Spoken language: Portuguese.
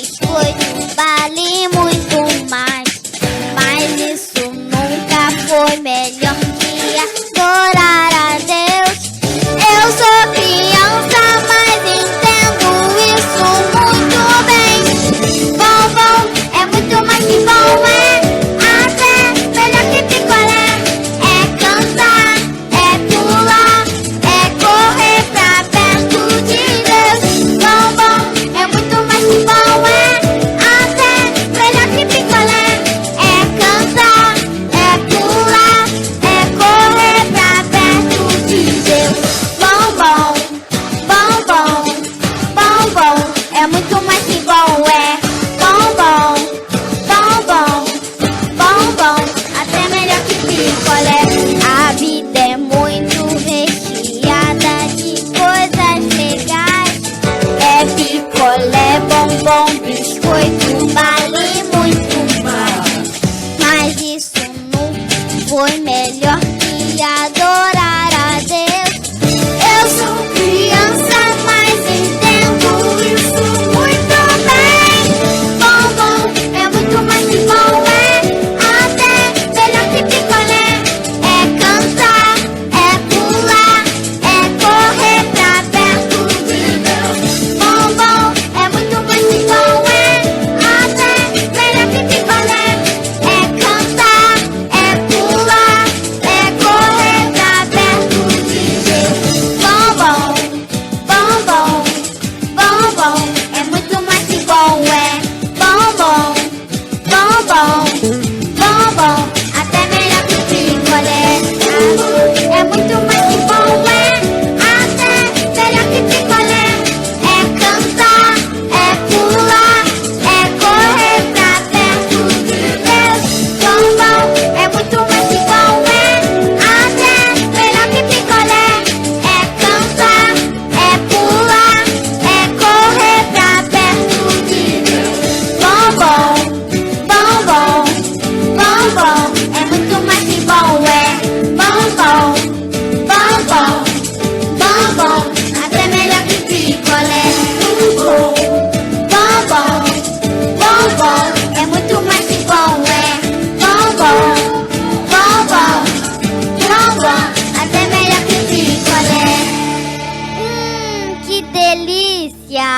biscoito vale muito mais. Mas isso nunca foi melhor que adorar a Deus. Eu sou criança, mas entendo isso muito bem. Bombom é muito mais que bom, é até melhor que picolé. É cantar, é pular, é correr pra perto de Deus. Bombom é muito mais que bom, é até melhor que picolé. É cantar, é pular, é correr pra perto de Deus. Bombom, bombom, bombom é muito mais que bom, é bombom, bombom, bombom, até melhor que picolé. A vida é muito recheada de coisas legais. É picolé, bombom, biscoito, vale muito mais. Mas isso nunca foi melhor que adorar a Deus. Eu sou criança, mas entendo isso muito bem. Bombom é muito mais que bom, é até melhor que picolé. É cantar, é pular, é correr pra perto de Deus. Bombom é muito mais que bom, é até melhor que picolé. É cantar, é pular, é correr pra perto de Deus. Bombom, bombom, bombom é muito mais que bom, é bombom, bombom, bombom, até melhor que picolé. É muito mais que bom, é até melhor que picolé. É cantar, é pular, é correr pra perto de Deus. Bombom é muito mais que bom, é até melhor que picolé. É cantar, é pular, é correr pra perto de Deus. Bombom, bombom, bombom é muito mais que bom, é bombom, bombom, bombom, até melhor que picolé. Bombom, bombom é muito mais que bom, é bombom, bombom, bombom, até melhor que picolé. Que delícia!